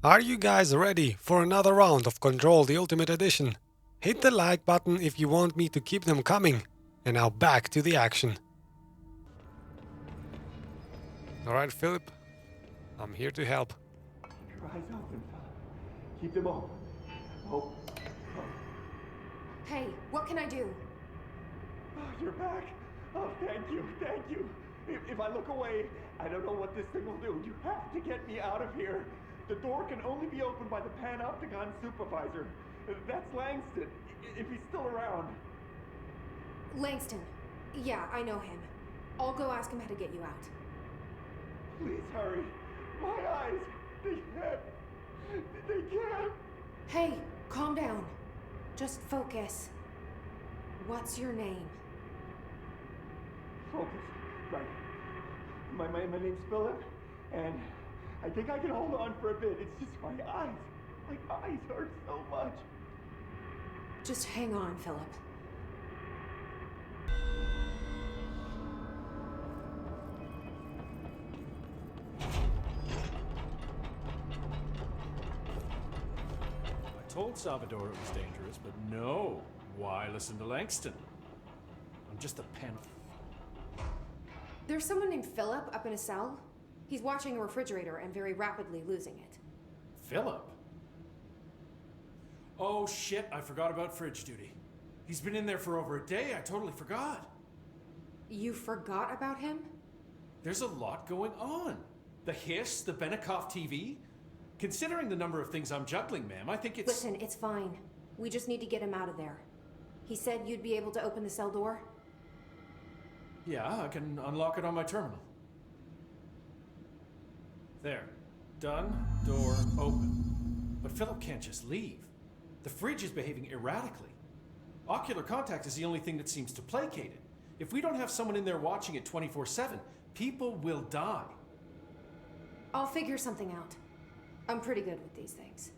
Are you guys ready for another round of Control the Ultimate Edition? Hit the like button if you want me to keep them coming. And now back to the action. Alright, Philip. I'm here to help. Keep your eyes open. Keep them open. Oh. Hey, what can I do? Oh, you're back. Oh, thank you. Thank you. If I look away, I don't know what this thing will do. You have to get me out of here. The door can only be opened by the Panopticon supervisor. That's Langston, if he's still around. Langston. Yeah, I know him. I'll go ask him how to get you out. Please hurry. My eyes. They can't. Hey, calm down. Just focus. What's your name? Focus. Right. My name's Philip, and I think I can hold on for a bit. It's just my eyes. My eyes hurt so much. Just hang on, Philip. I told Salvador it was dangerous, but no. Why listen to Langston? I'm just a pen. There's someone named Philip up in a cell. He's watching a refrigerator and very rapidly losing it. Philip? Oh shit, I forgot about fridge duty. He's been in there for over a day, I totally forgot. You forgot about him? There's a lot going on. The hiss, the Benikoff TV. Considering the number of things I'm juggling, ma'am, I think it's... Listen, it's fine. We just need to get him out of there. He said you'd be able to open the cell door? Yeah, I can unlock it on my terminal. There. Done. Door open. But Philip can't just leave. The fridge is behaving erratically. Ocular contact is the only thing that seems to placate it. If we don't have someone in there watching it 24/7, people will die. I'll figure something out. I'm pretty good with these things.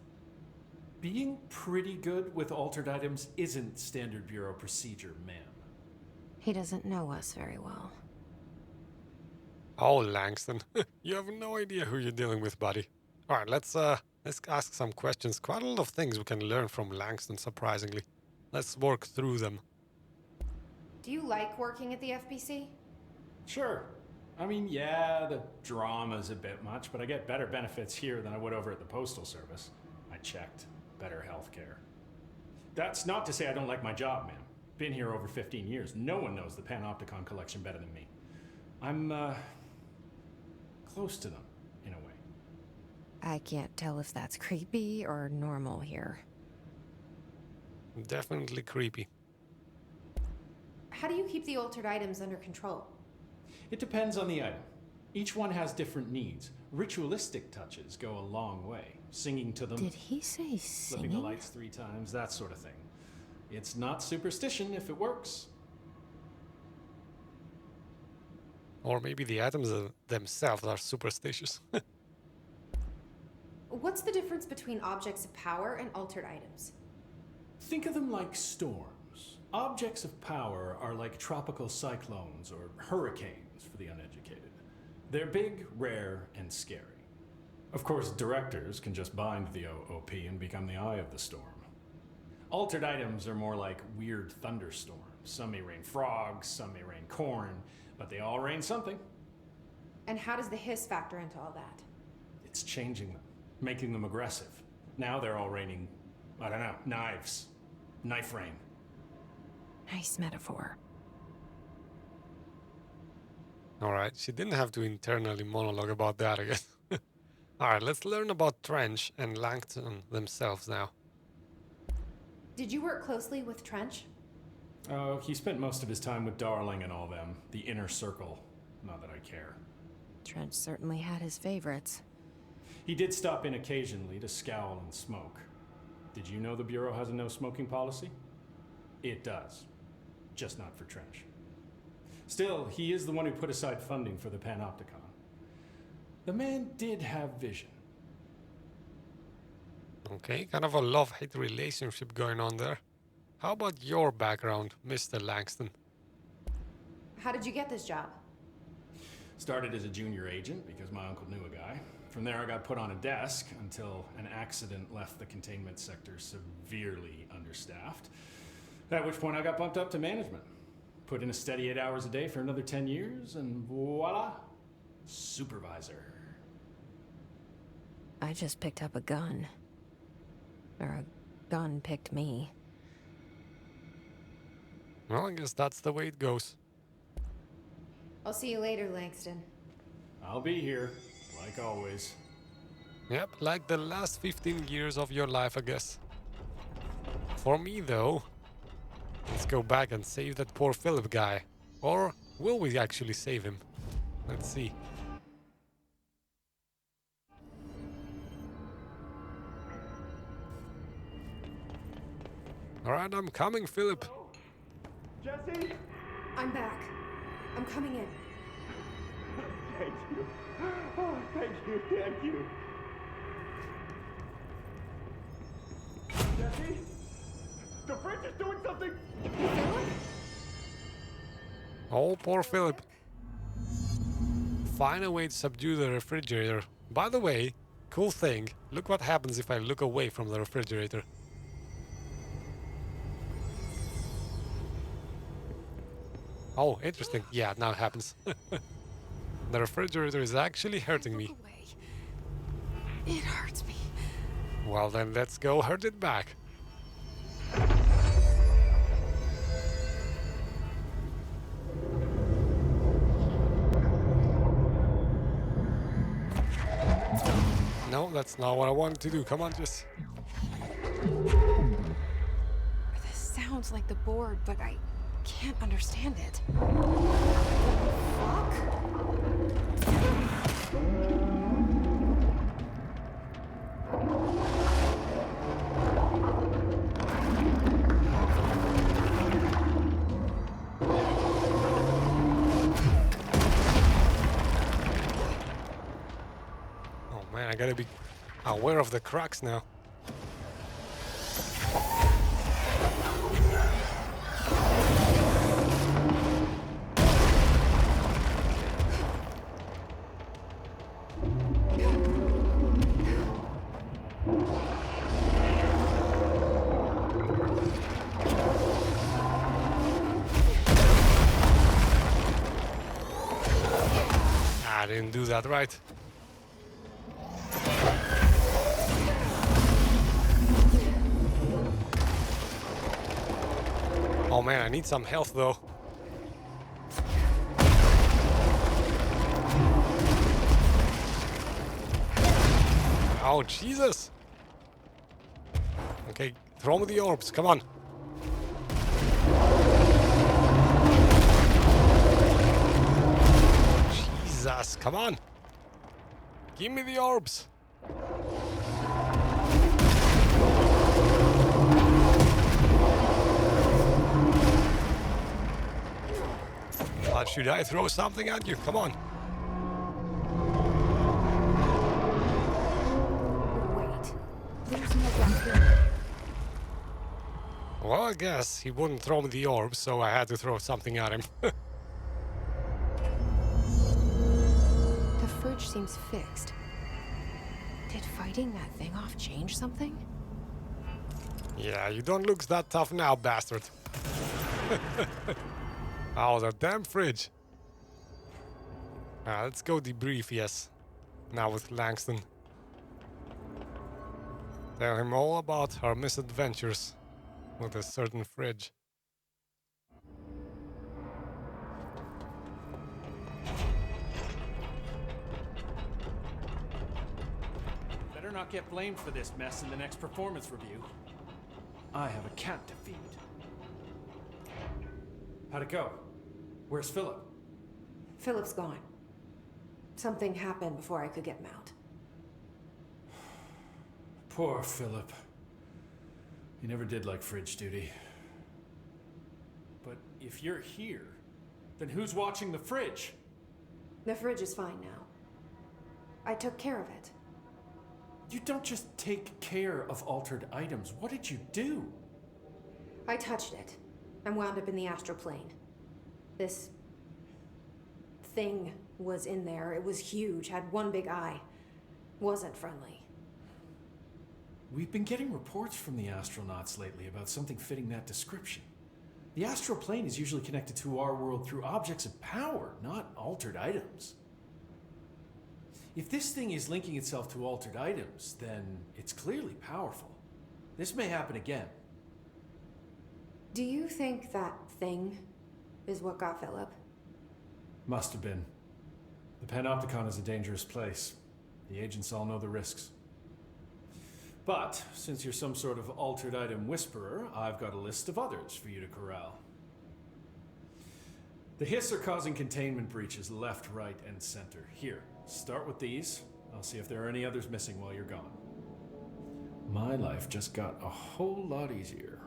Being pretty good with altered items isn't standard bureau procedure, ma'am. He doesn't know us very well. Oh, Langston. You have no idea who you're dealing with, buddy. Alright, let's ask some questions. Quite a lot of things we can learn from Langston, surprisingly. Let's work through them. Do you like working at the FBC? Sure. I mean, yeah, the drama's a bit much, but I get better benefits here than I would over at the Postal Service. I checked. Better healthcare. That's not to say I don't like my job, ma'am. Been here over 15 years. No one knows the Panopticon collection better than me. I'm, close to them, in a way. I can't tell if that's creepy or normal here. Definitely creepy. How do you keep the altered items under control? It depends on the item. Each one has different needs. Ritualistic touches go a long way. Singing to them. Did he say Flipping the singing? lights 3 times, that sort of thing. It's not superstition if it works. Or maybe the items themselves are superstitious. What's the difference between objects of power and altered items? Think of them like storms. Objects of power are like tropical cyclones or hurricanes for the uneducated. They're big, rare, and scary. Of course, directors can just bind the OOP and become the eye of the storm. Altered items are more like weird thunderstorms. Some may rain frogs, some may rain corn, but they all rain something. And how does the hiss factor into all that? It's changing them, making them aggressive. Now they're all raining, I don't know, knives. Knife rain. Nice metaphor. Alright, she didn't have to internally monologue about that, I guess. Alright, let's learn about Trench and Langston themselves now. Did you work closely with Trench? Oh, he spent most of his time with Darling and all them. The inner circle. Not that I care. Trench certainly had his favorites. He did stop in occasionally to scowl and smoke. Did you know the Bureau has a no smoking policy? It does. Just not for Trench. Still, he is the one who put aside funding for the Panopticon. The man did have vision. Okay, kind of a love-hate relationship going on there. How about your background, Mr. Langston? How did you get this job? Started as a junior agent because my uncle knew a guy. From there, I got put on a desk until an accident left the containment sector severely understaffed. At which point, I got bumped up to management. Put in a steady 8 hours a day for another 10 years, and voila, supervisor. I just picked up a gun. Or a gun picked me. Well, I guess that's the way it goes. I'll see you later, Langston. I'll be here, like always. Yep, like the last 15 years of your life, I guess. For me, though, let's go back and save that poor Philip guy. Or will we actually save him? Let's see. Alright, I'm coming, Philip. Jesse? I'm back. I'm coming in. Thank you. Oh, thank you, thank you. Jesse? The fridge is doing something! Oh, poor Philip. Find a way to subdue the refrigerator. By the way, cool thing. Look what happens if I look away from the refrigerator. Oh, interesting. Yeah, now it happens. The refrigerator is actually hurting me. Look away. It hurts me. Well, then let's go hurt it back. No, that's not what I wanted to do. Come on, Jess. This sounds like the board, but I can't understand it. Fuck? Oh man, I gotta be aware of the cracks now. I didn't do that right. Oh man, I need some health though. Oh Jesus! Okay, throw me the orbs, come on. Jesus, come on! Give me the orbs! Should I throw something at you? Come on. Wait. There's no back here. Well, I guess he wouldn't throw me the orbs, so I had to throw something at him. The fridge seems fixed. Did fighting that thing off change something? Yeah, you don't look that tough now, bastard. Oh, the damn fridge. Let's go debrief, yes. Now with Langston. Tell him all about our misadventures with a certain fridge. Better not get blamed for this mess in the next performance review. I have a cat to feed. How'd it go? Where's Philip? Philip's gone. Something happened before I could get him out. Poor Philip. He never did like fridge duty. But if you're here, then who's watching the fridge? The fridge is fine now. I took care of it. You don't just take care of altered items. What did you do? I touched it and wound up in the astral plane. This thing was in there. It was huge, had one big eye. wasn't friendly. We've been getting reports from the astronauts lately about something fitting that description. The astral plane is usually connected to our world through objects of power, not altered items. If this thing is linking itself to altered items, then it's clearly powerful. This may happen again. Do you think that thing is what got Philip? Must have been. The Panopticon is a dangerous place. The agents all know the risks. But, since you're some sort of altered item whisperer, I've got a list of others for you to corral. The Hiss are causing containment breaches left, right, and center. Here, start with these. I'll see if there are any others missing while you're gone. My life just got a whole lot easier.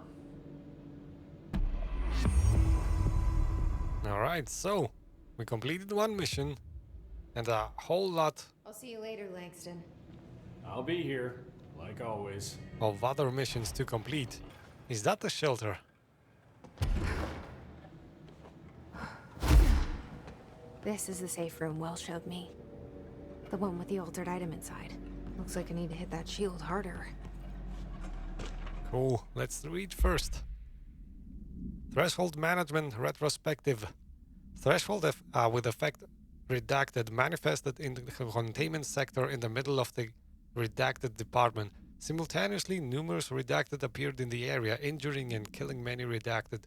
Alright, so we completed one mission and a whole lot I'll see you later, Langston. I'll be here, like always. of other missions to complete. Is that the shelter? This is the safe room Will showed me. The one with the altered item inside. Looks like I need to hit that shield harder. Cool, let's read first. Threshold Management Retrospective. Threshold with effect redacted manifested in the containment sector in the middle of the redacted department. Simultaneously, numerous redacted appeared in the area, injuring and killing many redacted.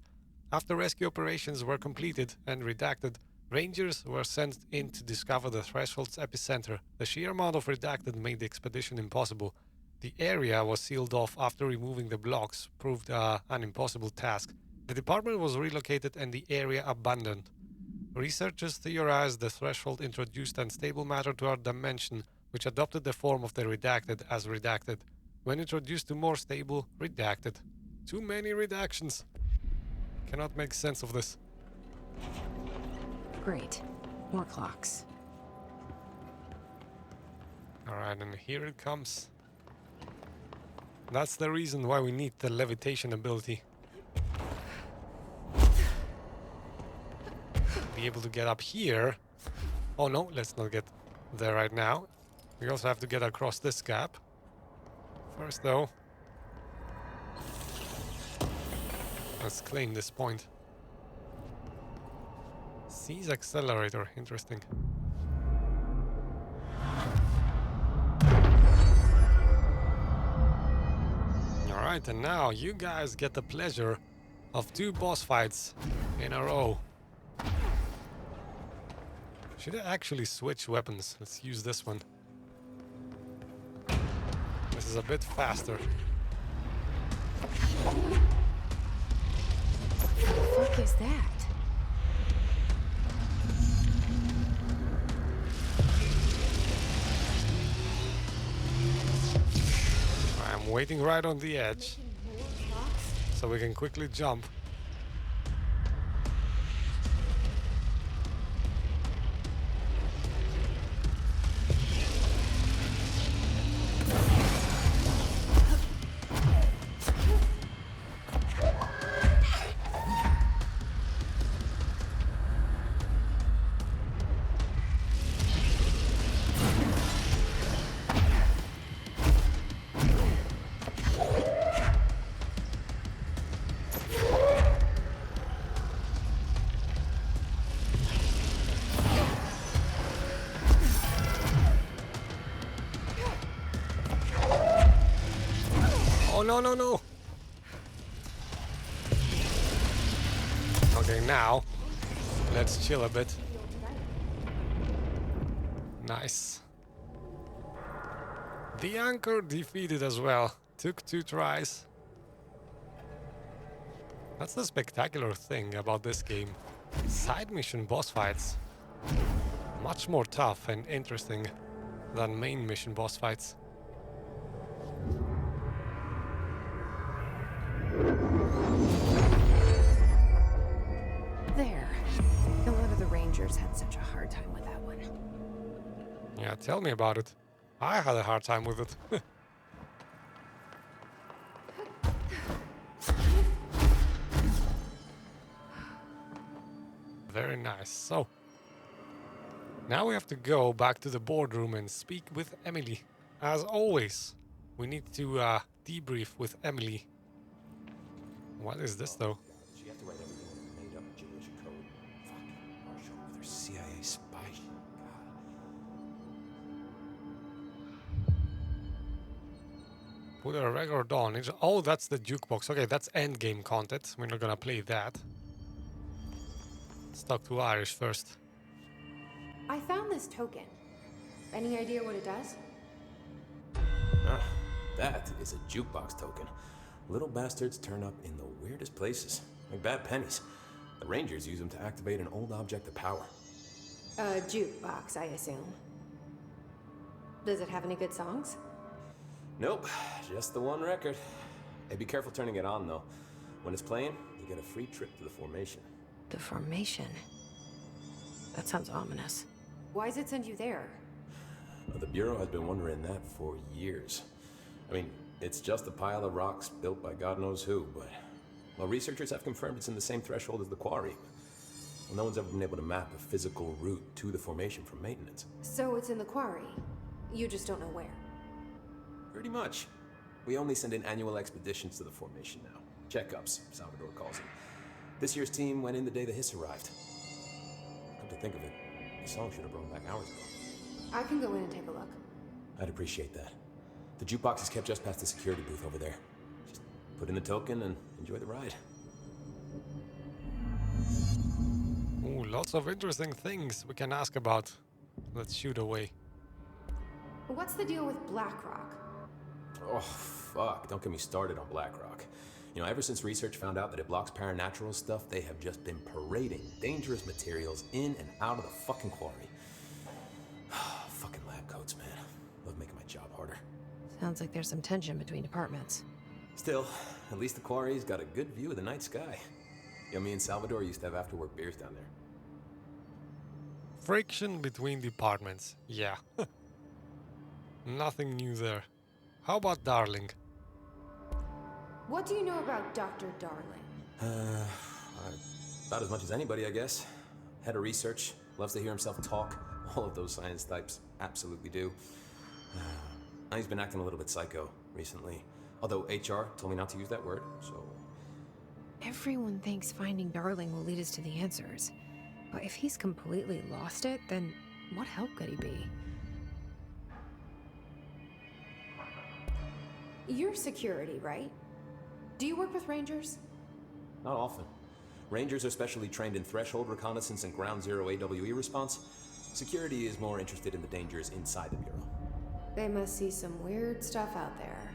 After rescue operations were completed and redacted, Rangers were sent in to discover the Threshold's epicenter. The sheer amount of redacted made the expedition impossible. The area was sealed off after removing the blocks, proved an impossible task. The department was relocated and the area abandoned. Researchers theorized the Threshold introduced unstable matter to our dimension, which adopted the form of the redacted as redacted. When introduced to more stable, redacted. Too many redactions. Cannot make sense of this. Great. More clocks. Alright, and here it comes. That's the reason why we need the levitation ability. Be able to get up here. Oh no, let's not get there right now. We also have to get across this gap. First though, let's claim this point. Seize accelerator, interesting. Alright, and now you guys get the pleasure of 2 boss fights in a row. Should I actually switch weapons? Let's use this one. This is a bit faster. What the fuck is that? I'm waiting right on the edge so we can quickly jump. Oh no, no, no! Okay, now let's chill a bit. Nice. The anchor defeated as well. Took 2 tries. That's the spectacular thing about this game. Side mission boss fights. Much more tough and interesting than main mission boss fights. There. No wonder the Rangers had such a hard time with that one. Yeah, tell me about it. I had a hard time with it. Very nice. So, now we have to go back to the boardroom and speak with Emily. as always, we need to debrief with Emily. What is this, though? She have to write everything in a made-up gibberish code. Fuck, Marshall with her CIA spy shit. God. Put a record on. Oh, that's the jukebox. Okay, that's endgame content. We're not gonna play that. Let's talk to Irish first. I found this token. Any idea what it does? Ah, that is a jukebox token. Little bastards turn up in the weirdest places, like bad pennies. The Rangers use them to activate an old object of power. A jukebox, I assume. Does it have any good songs? Nope, just the one record. Hey, be careful turning it on, though. When it's playing, you get a free trip to the formation. The formation? That sounds ominous. Why does it send you there? The Bureau has been wondering that for years. I mean, it's just a pile of rocks built by God knows who, but... Well, researchers have confirmed it's in the same threshold as the quarry. Well, no one's ever been able to map a physical route to the formation from maintenance. So it's in the quarry. You just don't know where. Pretty much. We only send in annual expeditions to the formation now. Checkups, Salvador calls them. This year's team went in the day the hiss arrived. Come to think of it, the song should have brought back hours ago. I can go in and take a look. I'd appreciate that. The jukebox is kept just past the security booth over there. Just put in the token and enjoy the ride. Ooh, lots of interesting things we can ask about. Let's shoot away. What's the deal with BlackRock? Oh, fuck. Don't get me started on BlackRock. You know, ever since research found out that it blocks paranatural stuff, they have just been parading dangerous materials in and out of the fucking quarry. Fucking lab coats, man. Love making my job harder. Sounds like there's some tension between departments. Still, at least the quarry's got a good view of the night sky. You know, me and Salvador used to have after-work beers down there. Friction between departments. Yeah. Nothing new there. How about Darling? What do you know about Dr. Darling? About as much as anybody, I guess. Head of research, loves to hear himself talk. All of those science types absolutely do. He's been acting a little bit psycho recently. Although HR told me not to use that word, so... Everyone thinks finding Darling will lead us to the answers. But if he's completely lost it, then what help could he be? You're security, right? Do you work with Rangers? Not often. Rangers are specially trained in threshold reconnaissance and ground zero AWE response. Security is more interested in the dangers inside the Bureau. They must see some weird stuff out there.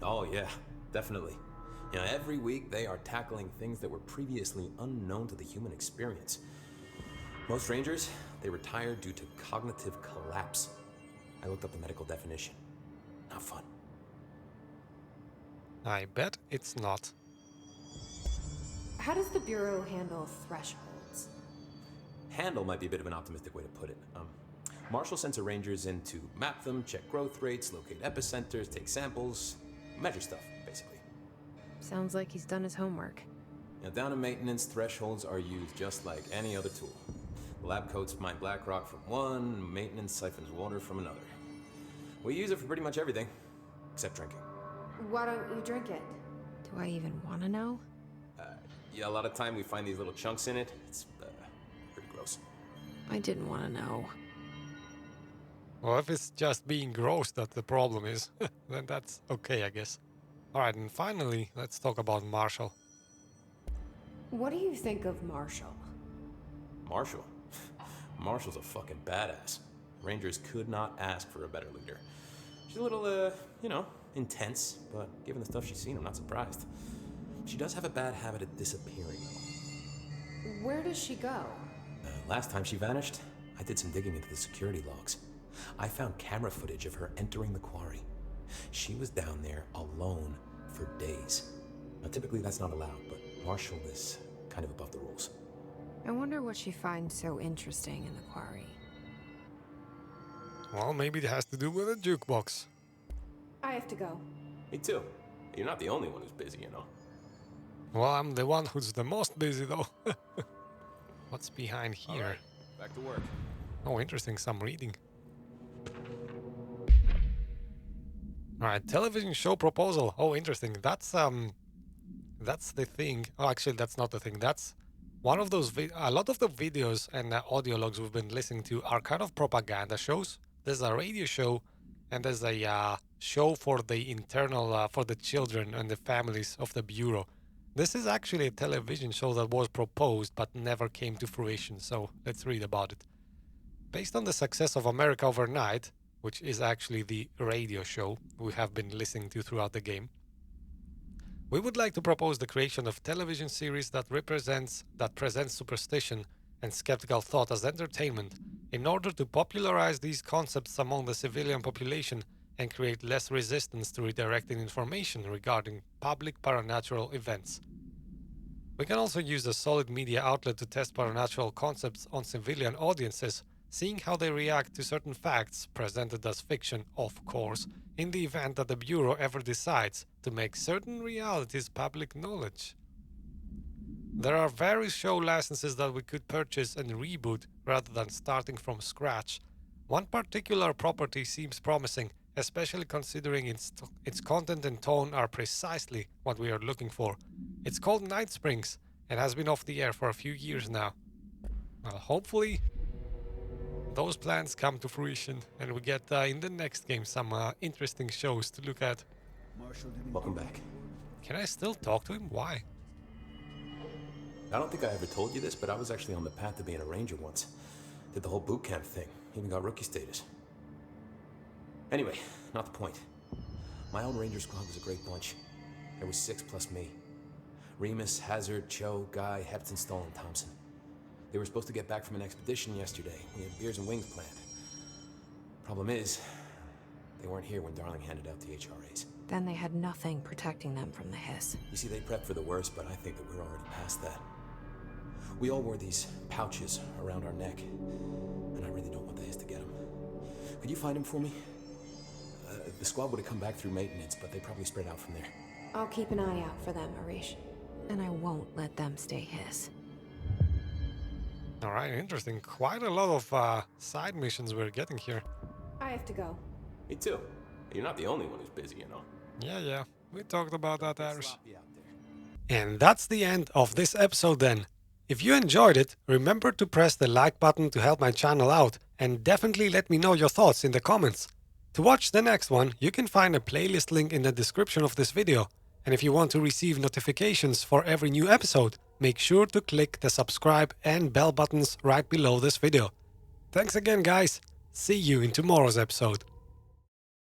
Oh yeah, definitely. You know, every week they are tackling things that were previously unknown to the human experience. Most Rangers, they retire due to cognitive collapse. I looked up the medical definition. Not fun. I bet it's not. How does the Bureau handle thresholds? Handle might be a bit of an optimistic way to put it. Marshall sends her Rangers in to map them, check growth rates, locate epicenters, take samples, measure stuff, basically. Sounds like he's done his homework. Now, down in maintenance, thresholds are used just like any other tool. The lab coats mine black rock from one, maintenance siphons water from another. We use it for pretty much everything, except drinking. Why don't you drink it? Do I even want to know? Yeah, a lot of time we find these little chunks in it. It's pretty gross. I didn't want to know. Well, if it's just being gross that the problem is, then that's okay, I guess. Alright, and finally, let's talk about Marshall. What do you think of Marshall? Marshall? Marshall's a fucking badass. Rangers could not ask for a better leader. She's a little, intense, but given the stuff she's seen, I'm not surprised. She does have a bad habit of disappearing, though. Where does she go? Last time she vanished, I did some digging into the security logs. I found camera footage of her entering the quarry. She was down there alone for days. Now, typically that's not allowed, but Marshall is kind of above the rules. I wonder what she finds so interesting in the quarry. Well, maybe it has to do with a jukebox. I have to go. Me too. You're not the only one who's busy, you know. Well, I'm the one who's the most busy, though. What's behind here? All right, back to work. Oh, interesting, some reading. All right, television show proposal. Oh, interesting. That's the thing. Oh, actually, that's not the thing. That's one of those. A lot of the videos and audio logs we've been listening to are kind of propaganda shows. There's a radio show, and there's a show for the internal, for the children and the families of the bureau. This is actually a television show that was proposed but never came to fruition. So let's read about it. Based on the success of America Overnight, which is actually the radio show we have been listening to throughout the game, we would like to propose the creation of a television series that presents superstition and skeptical thought as entertainment in order to popularize these concepts among the civilian population and create less resistance to redirecting information regarding public paranatural events. We can also use a solid media outlet to test paranatural concepts on civilian audiences, seeing how they react to certain facts presented as fiction, of course, in the event that the Bureau ever decides to make certain realities public knowledge. There are various show licenses that we could purchase and reboot rather than starting from scratch. One particular property seems promising, especially considering its content and tone are precisely what we are looking for. It's called Night Springs and has been off the air for a few years now. Well, hopefully those plans come to fruition and we get in the next game some interesting shows to look at. Welcome back. Can I still talk to him? Why? I don't think I ever told you this, but I was actually on the path to being a ranger once. Did the whole boot camp thing. Even got rookie status. Anyway, not the point. My own ranger squad was a great bunch. There was 6 plus me. Remus, Hazard, Cho, Guy, Hepton, Stoll, and Thompson. They were supposed to get back from an expedition yesterday. We had beers and wings planned. Problem is, they weren't here when Darling handed out the HRAs. Then they had nothing protecting them from the hiss. You see, they prepped for the worst, but I think that we're already past that. We all wore these pouches around our neck, and I really don't want the hiss to get them. Could you find them for me? The squad would have come back through maintenance, but they probably spread out from there. I'll keep an eye out for them, Arish. And I won't let them stay hiss. Alright, interesting. Quite a lot of side missions we're getting here. I have to go. Me too. You're not the only one who's busy, you know. Yeah. We talked about that, Irish. And that's the end of this episode then. If you enjoyed it, remember to press the like button to help my channel out, and definitely let me know your thoughts in the comments. To watch the next one, you can find a playlist link in the description of this video. And if you want to receive notifications for every new episode, make sure to click the subscribe and bell buttons right below this video. Thanks again, guys. See you in tomorrow's episode.